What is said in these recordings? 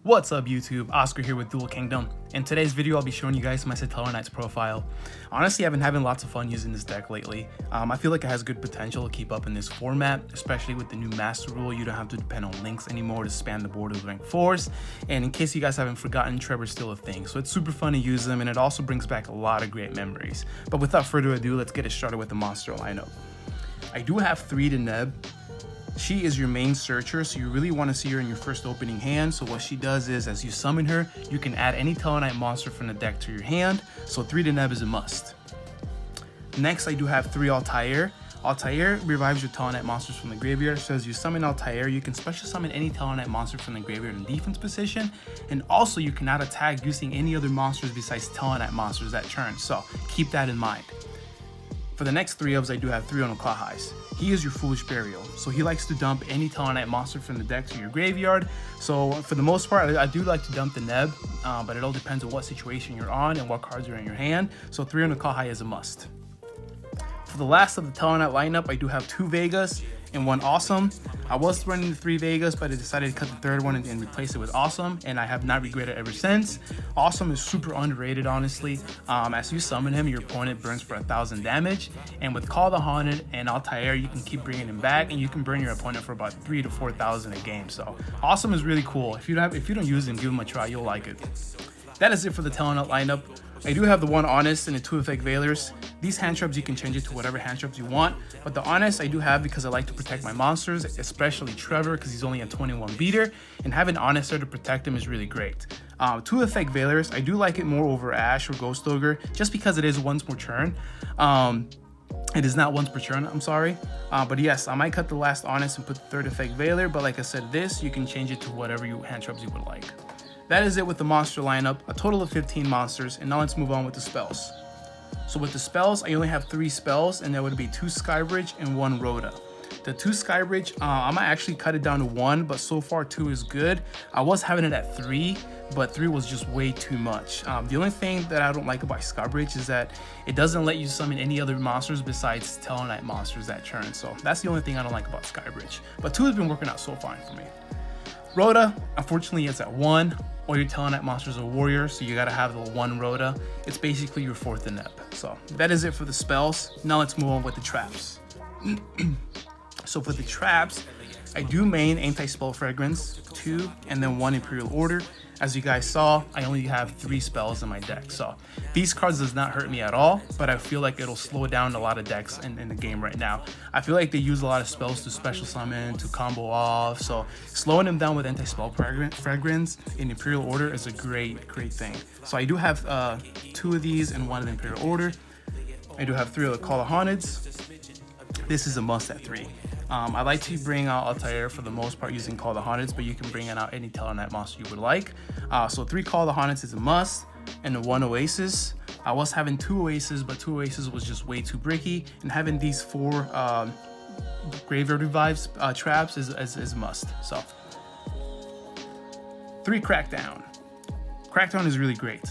What's up YouTube, Oscar here with Dual Kingdom. In today's video I'll be showing you guys my SatellarKnight's profile. Honestly, I've been having lots of fun using this deck lately. I feel like it has good potential to keep up in this format, especially with the new master rule. You don't have to depend on links anymore to span the board with rank 4s. And in case you guys haven't forgotten, Trevor's still a thing, so it's super fun to use them, and it also brings back a lot of great memories. But without further ado, let's get it started with the monster lineup. I do have 3 to Neb. She is your main searcher, so you really want to see her in your first opening hand. So what she does is, as you summon her, you can add any SatellarKnight monster from the deck to your hand, so 3 to Neb is a must. Next, I do have 3 Altair. Altair revives your SatellarKnight monsters from the graveyard, so as you summon Altair, you can special summon any SatellarKnight monster from the graveyard in defense position, and also you cannot attack using any other monsters besides SatellarKnight monsters that turn, so keep that in mind. For the next 3 ofs, I do have 3 on Okahais. He is your Foolish Burial, so he likes to dump any SatellarKnight monster from the deck to your graveyard. So for the most part, I do like to dump the Neb, but it all depends on what situation you're on and what cards are in your hand. So 3 on Okahai is a must. For the last of the SatellarKnight lineup, I do have 2 Vegas and 1 Awesome. I was running the 3 Vegas, but I decided to cut the 3rd one and replace it with Awesome, and I have not regretted it ever since. Awesome is super underrated, honestly. As you summon him, your opponent burns for 1,000 damage, and with Call the Haunted and Altair, you can keep bringing him back, and you can burn your opponent for about 3,000 to 4,000 a game. So Awesome is really cool. If you don't use him, give him a try. You'll like it. That is it for the SatellarKnight lineup. I do have the 1 Honest and the 2 Effect Veilers. These hand traps, you can change it to whatever hand traps you want, but the Honest I do have because I like to protect my monsters, especially Trevor because he's only a 21 beater, and having Honest there to protect him is really great. 2 Effect Veilers, I do like it more over Ash or Ghost Ogre just because it is once per turn. It is not once per turn, I'm sorry. But yes, I might cut the last Honest and put the 3rd Effect Veiler, but like I said, this, you can change it to whatever hand traps you would like. That is it with the monster lineup, a total of 15 monsters, and now let's move on with the spells. So with the spells, I only have 3 spells, and that would be 2 Skybridge and 1 Rhoda. The 2 Skybridge, I might actually cut it down to 1, but so far 2 is good. I was having it at 3, but 3 was just way too much. The only thing that I don't like about Skybridge is that it doesn't let you summon any other monsters besides SatellarKnight monsters that turn, so that's the only thing I don't like about Skybridge. But 2 has been working out so fine for me. Rhoda, unfortunately, it's at 1. All your SatellarKnight monsters are warriors, so you gotta have the 1 Rhoda. It's basically your 4th Neb. So that is it for the spells. Now let's move on with the traps. So for the traps, I do main Anti-Spell Fragrance, 2, and then 1 Imperial Order. As you guys saw, I only have 3 spells in my deck, so these cards does not hurt me at all, but I feel like it'll slow down a lot of decks in the game right now. I feel like they use a lot of spells to special summon, to combo off, so slowing them down with Anti-Spell Fragrance in Imperial Order is a great thing. So I do have 2 of these and 1 in Imperial Order. I do have 3 of the Call of Haunteds. This is a must at 3. I like to bring out Altair for the most part using Call the Haunteds, but you can bring out any SatellarKnight monster you would like. So 3 Call the Haunteds is a must, and the 1 Oasis. I was having 2 Oasis, but 2 Oasis was just way too bricky, and having these 4 Graveyard Revives traps is a must. So 3 Crackdown. Crackdown is really great.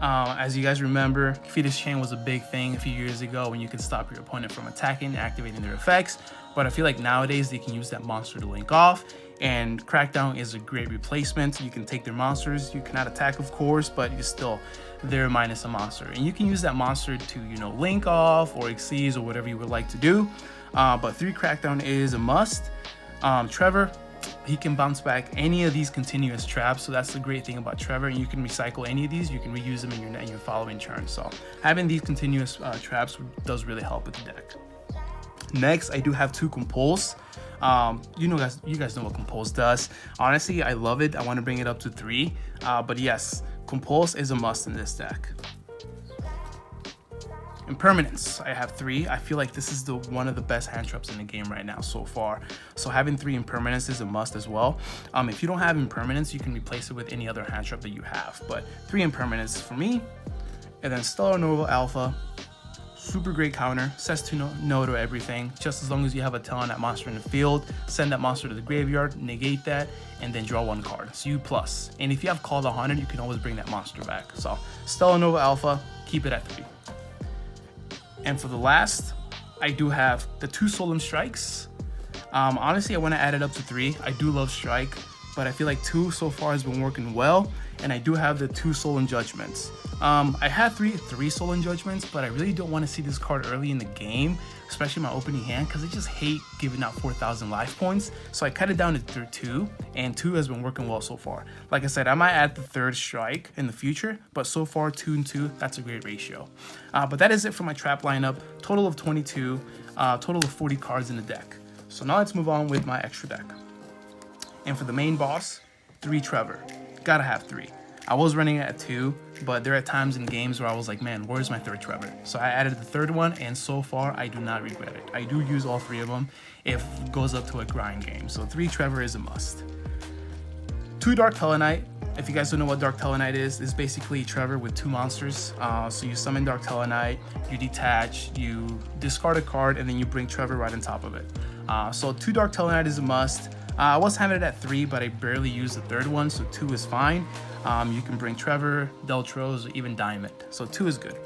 As you guys remember, Fetus Chain was a big thing a few years ago when you could stop your opponent from attacking and activating their effects, but I feel like nowadays they can use that monster to link off, and Crackdown is a great replacement. You can take their monsters, you cannot attack of course, but you're still there minus a monster, and you can use that monster to, you know, link off or exceed or whatever you would like to do. But 3 Crackdown is a must. Trevor, he can bounce back any of these continuous traps, so that's the great thing about Trevor, and you can recycle any of these, you can reuse them in your following turn, so having these continuous traps does really help with the deck. Next, I do have 2 Compulse. You guys know what Compulse does. Honestly, I love it. I want to bring it up to 3, but yes, Compulse is a must in this deck. Impermanence, I have 3. I feel like this is one of the best hand traps in the game right now so far. So having 3 Impermanence is a must as well. If you don't have Impermanence, you can replace it with any other hand trap that you have. But 3 Impermanence for me. And then Stellar Nova Alpha. Super great counter, says to no to everything. Just as long as you have a SatellarKnight monster in the field, send that monster to the graveyard, negate that, and then draw 1 card. So you plus. And if you have Call the Haunted, you can always bring that monster back. So Stellar Nova Alpha, keep it at 3. And for the last, I do have the 2 Solemn Strikes. Honestly, I want to add it up to 3. I do love Strike. but I feel like 2 so far has been working well, and I do have the 2 Stolen Judgments. I had three Stolen Judgments, but I really don't want to see this card early in the game, especially my opening hand, because I just hate giving out 4,000 life points. So I cut it down to 2, and 2 has been working well so far. Like I said, I might add the 3rd strike in the future, but so far 2 and 2, that's a great ratio. But that is it for my trap lineup. Total of 22, total of 40 cards in the deck. So now let's move on with my extra deck. And for the main boss, 3 Trevor. Gotta have 3. I was running at 2, but there are times in games where I was like, man, where's my 3rd Trevor? So I added the 3rd one, and so far I do not regret it. I do use all 3 of them if it goes up to a grind game. So 3 Trevor is a must. 2 Dark Tellarknight. If you guys don't know what Dark Tellarknight is, it's basically Trevor with 2 monsters. So you summon Dark Tellarknight, you detach, you discard a card, and then you bring Trevor right on top of it. So 2 Dark Tellarknight is a must. I was having it at 3, but I barely used the 3rd one, so 2 is fine. You can bring Trevor, Deltros, or even Diamond. So 2 is good.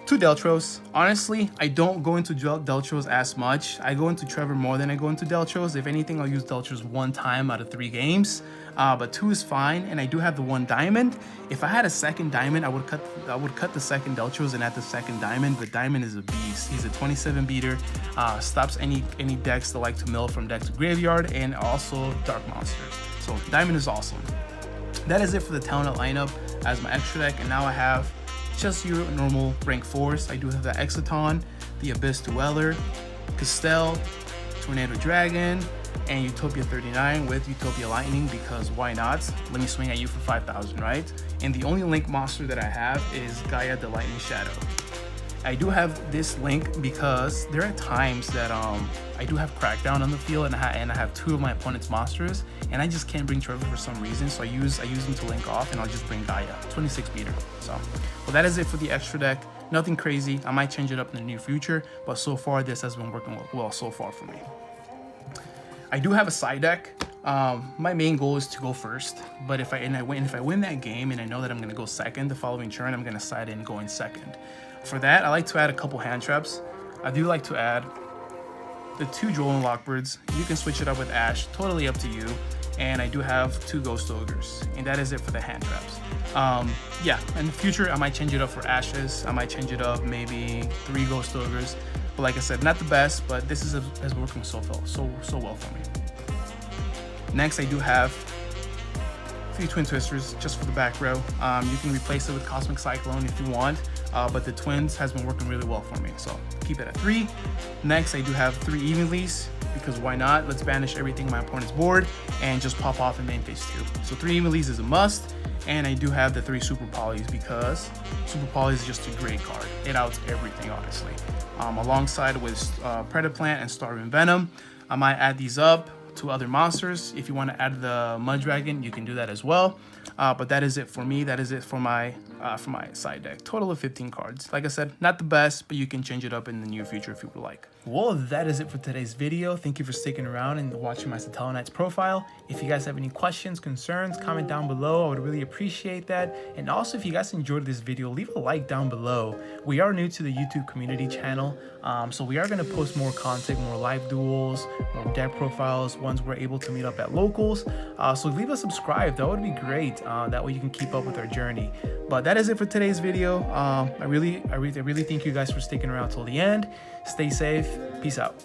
2 Deltros. Honestly, I don't go into Deltros as much. I go into Trevor more than I go into Deltros. If anything, I'll use Deltros 1 time out of 3 games. But 2 is fine, and I do have the 1 Diamond. If I had a 2nd Diamond, I would cut the 2nd Deltros and add the 2nd Diamond. But Diamond is a beast. He's a 27 beater. Stops any decks that like to mill from deck to graveyard, and also dark monsters. So Diamond is awesome. That is it for the Talonite lineup as my extra deck, and now I have just your normal rank 4s. I do have the Exciton, the Abyss Dweller, Castell, Tornado Dragon, and Utopia 39 with Utopia Lightning, because why not? Let me swing at you for 5,000, right? And the only Link monster that I have is Gaia the Lightning Shadow. I do have this Link because there are times that I do have Crackdown on the field, and I have 2 of my opponent's monsters, and I just can't bring Trevor for some reason, so I use them to link off, and I'll just bring Gaia, 26 meter. So, well, that is it for the extra deck. Nothing crazy. I might change it up in the near future, but so far this has been working well so far for me. I do have a side deck. My main goal is to go first, but if I win that game and I know that I'm gonna go second the following turn, I'm gonna side in going second. For that, I like to add a couple hand traps. I do like to add the 2 Drolan Lockbirds. You can switch it up with Ash, totally up to you. And I do have 2 Ghost Ogres, and that is it for the hand traps. Yeah, in the future, I might change it up for Ashes. I might change it up, maybe 3 Ghost Ogres. But like I said, not the best, but this is working so well for me. Next, I do have 3 Twin Twisters just for the back row. You can replace it with Cosmic Cyclone if you want, but the Twins has been working really well for me, so keep it at 3. Next, I do have 3 Evenleys, because why not? Let's banish everything on my opponent's board and just pop off in main phase 2. So 3 Evenleys is a must, and I do have the 3 Super Polys because Super Poly is just a great card. It outs everything, honestly. Alongside with Predaplant and Starving Venom, I might add these up to other monsters. If you want to add the Mud Dragon, you can do that as well. But that is it for me. That is it for my side deck. Total of 15 cards. Like I said, not the best, but you can change it up in the near future if you would like. Well, that is it for today's video. Thank you for sticking around and watching my SatellarKnight's profile. If you guys have any questions, concerns, comment down below. I would really appreciate that. And also, if you guys enjoyed this video, leave a like down below. We are new to the YouTube community channel, so we are going to post more content, more live duels, more deck profiles, once we're able to meet up at locals. So leave a subscribe. That would be great. That way you can keep up with our journey. But that is it for today's video. I really thank you guys for sticking around till the end. Stay safe. Peace out.